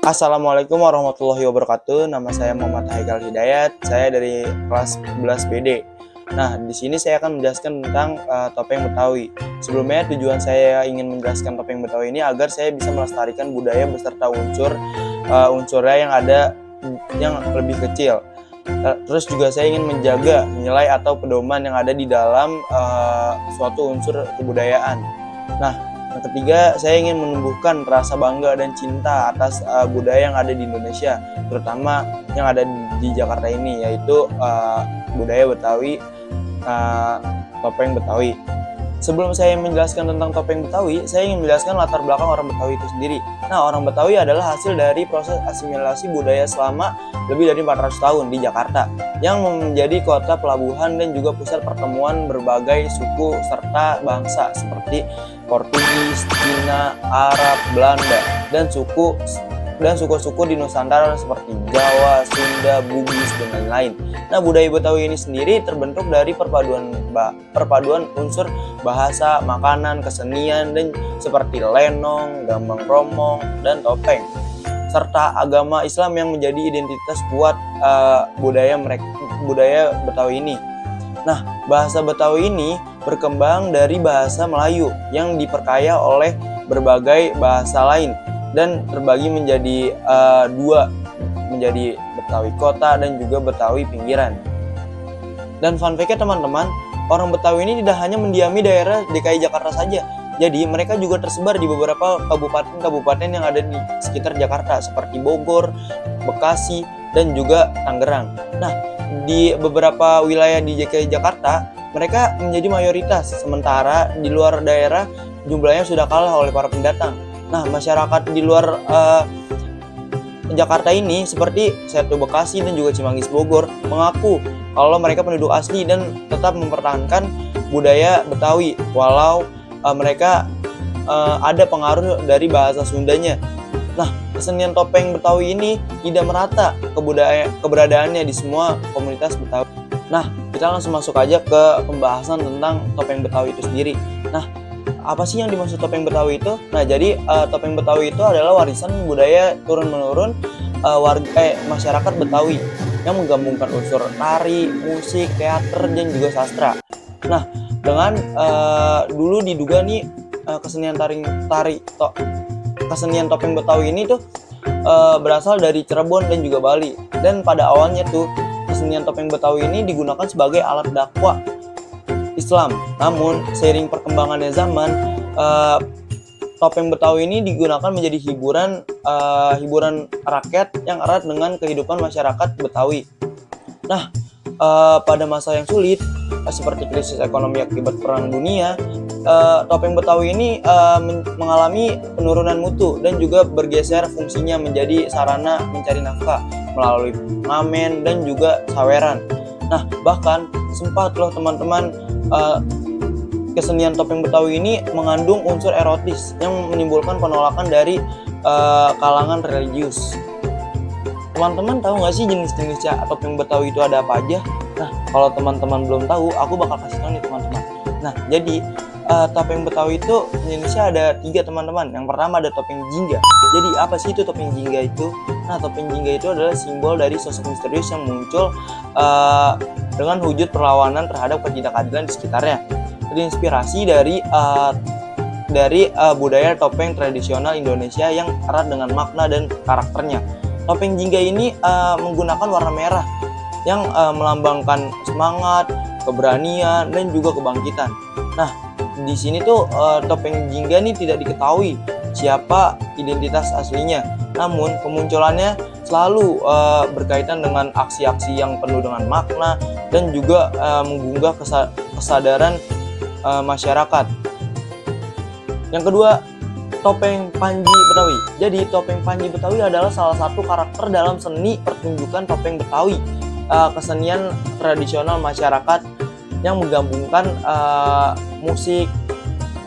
Assalamualaikum warahmatullahi wabarakatuh. Nama saya Muhammad Haikal Hidayat. Saya dari kelas 11 BD. Nah, di sini saya akan menjelaskan tentang topeng Betawi. Sebelumnya tujuan saya ingin menjelaskan topeng Betawi ini agar saya bisa melestarikan budaya beserta unsurnya yang lebih kecil. Terus juga saya ingin menjaga nilai atau pedoman yang ada di dalam suatu unsur kebudayaan. Nah, yang ketiga, saya ingin menumbuhkan rasa bangga dan cinta atas budaya yang ada di Indonesia, terutama yang ada di Jakarta ini, yaitu budaya Betawi, topeng Betawi. Sebelum saya menjelaskan tentang topeng Betawi, saya ingin menjelaskan latar belakang orang Betawi itu sendiri. Nah, orang Betawi adalah hasil dari proses asimilasi budaya selama lebih dari 400 tahun di Jakarta, yang menjadi kota pelabuhan dan juga pusat pertemuan berbagai suku serta bangsa seperti Portugis, Cina, Arab, Belanda, dan suku-suku di Nusantara seperti Jawa, Sunda, Bugis, dan lain-lain. Nah, budaya Betawi ini sendiri terbentuk dari perpaduan unsur bahasa, makanan, kesenian, dan seperti lenong, gambang kromong, dan topeng, serta agama Islam yang menjadi identitas kuat budaya Betawi ini. Nah, bahasa Betawi ini berkembang dari bahasa Melayu yang diperkaya oleh berbagai bahasa lain dan terbagi menjadi dua, menjadi Betawi kota dan juga Betawi pinggiran. Dan fun fact-nya teman-teman, orang Betawi ini tidak hanya mendiami daerah DKI Jakarta saja. Jadi mereka juga tersebar di beberapa kabupaten yang ada di sekitar Jakarta seperti Bogor, Bekasi, dan juga Tangerang. Nah, di beberapa wilayah di DKI Jakarta, mereka menjadi mayoritas, sementara di luar daerah jumlahnya sudah kalah oleh para pendatang. Nah, masyarakat di luar Jakarta ini seperti Setu Bekasi dan juga Cimanggis Bogor mengaku kalau mereka penduduk asli dan tetap mempertahankan budaya Betawi walau mereka ada pengaruh dari bahasa Sundanya. Nah, kesenian topeng Betawi ini tidak merata keberadaannya di semua komunitas Betawi. Nah, kita langsung masuk aja ke pembahasan tentang topeng Betawi itu sendiri. Nah, apa sih yang dimaksud topeng Betawi itu? Nah, jadi topeng Betawi itu adalah warisan budaya turun-menurun masyarakat Betawi yang menggabungkan unsur tari, musik, teater, dan juga sastra. Nah, dengan dulu diduga nih kesenian kesenian topeng Betawi ini tuh berasal dari Cirebon dan juga Bali. Dan pada awalnya tuh kesenian topeng Betawi ini digunakan sebagai alat dakwah Islam. Namun seiring perkembangannya zaman, topeng Betawi ini digunakan menjadi hiburan rakyat yang erat dengan kehidupan masyarakat Betawi. Nah, pada masa yang sulit seperti krisis ekonomi akibat Perang Dunia, topeng Betawi ini mengalami penurunan mutu dan juga bergeser fungsinya menjadi sarana mencari nafkah melalui ngamen dan juga saweran. Nah, bahkan sempat loh teman-teman, kesenian topeng Betawi ini mengandung unsur erotis yang menimbulkan penolakan dari kalangan religius. Teman-teman tahu nggak sih jenis-jenis topeng Betawi itu ada apa aja? Nah, kalau teman-teman belum tahu, aku bakal kasih tahu nih teman-teman. Nah, jadi topeng Betawi itu jenisnya ada 3 teman-teman. Yang pertama ada topeng jingga. Jadi apa sih itu topeng jingga itu? Nah, topeng jingga itu adalah simbol dari sosok misterius yang muncul dengan wujud perlawanan terhadap ketidakadilan di sekitarnya. Terinspirasi dari budaya topeng tradisional Indonesia yang erat dengan makna dan karakternya. Topeng jingga ini menggunakan warna merah yang melambangkan semangat, keberanian, dan juga kebangkitan. Nah, di sini tuh topeng jingga ini tidak diketahui siapa identitas aslinya. Namun kemunculannya selalu berkaitan dengan aksi-aksi yang penuh dengan makna dan juga menggugah kesadaran masyarakat. Yang kedua, topeng Panji Betawi. Jadi topeng Panji Betawi adalah salah satu karakter dalam seni pertunjukan topeng Betawi, kesenian tradisional masyarakat yang menggabungkan musik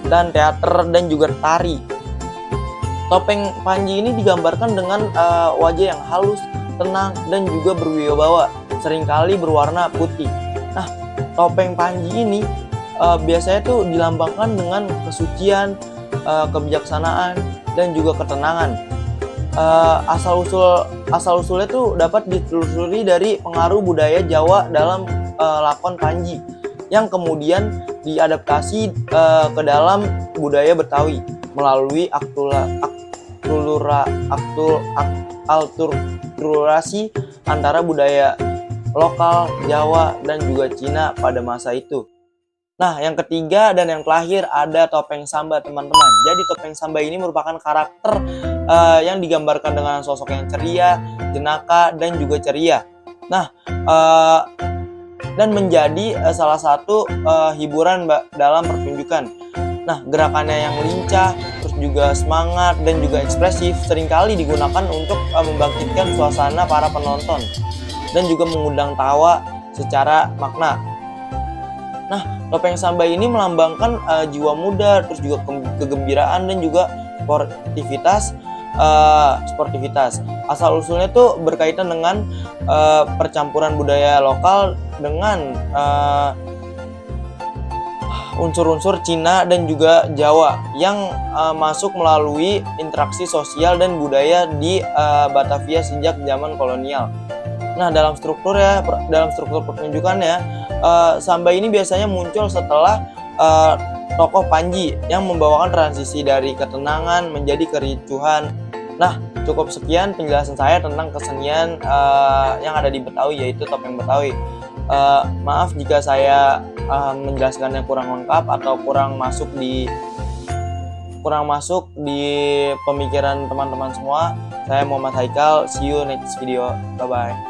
dan teater dan juga tari. Topeng Panji ini digambarkan dengan wajah yang halus, tenang, dan juga berwibawa, seringkali berwarna putih. Nah, topeng Panji ini biasanya tuh dilambangkan dengan kesucian, kebijaksanaan, dan juga ketenangan. Asal usulnya tuh dapat ditelusuri dari pengaruh budaya Jawa dalam lakon Panji yang kemudian diadaptasi ke dalam budaya Betawi melalui akulturasi antara budaya lokal Jawa dan juga Cina pada masa itu. Nah, yang ketiga dan yang terakhir ada topeng Samba, teman-teman. Jadi topeng Samba ini merupakan karakter yang digambarkan dengan sosok yang ceria, jenaka, dan juga ceria. Nah, dan menjadi salah satu hiburan dalam pertunjukan. Nah, gerakannya yang lincah, terus juga semangat dan juga ekspresif seringkali digunakan untuk membangkitkan suasana para penonton dan juga mengundang tawa secara makna. Nah, topeng Samba ini melambangkan jiwa muda, terus juga kegembiraan dan juga sportivitas. Asal usulnya tuh berkaitan dengan percampuran budaya lokal dengan unsur-unsur Cina dan juga Jawa yang masuk melalui interaksi sosial dan budaya di Batavia sejak zaman kolonial. Nah, dalam struktur pertunjukannya, Samba ini biasanya muncul setelah tokoh Panji yang membawakan transisi dari ketenangan menjadi kericuhan. Nah, cukup sekian penjelasan saya tentang kesenian yang ada di Betawi, yaitu topeng Betawi. Maaf jika saya menjelaskannya kurang lengkap atau kurang masuk di pemikiran teman-teman semua. Saya Muhammad Haikal, see you next video, bye bye.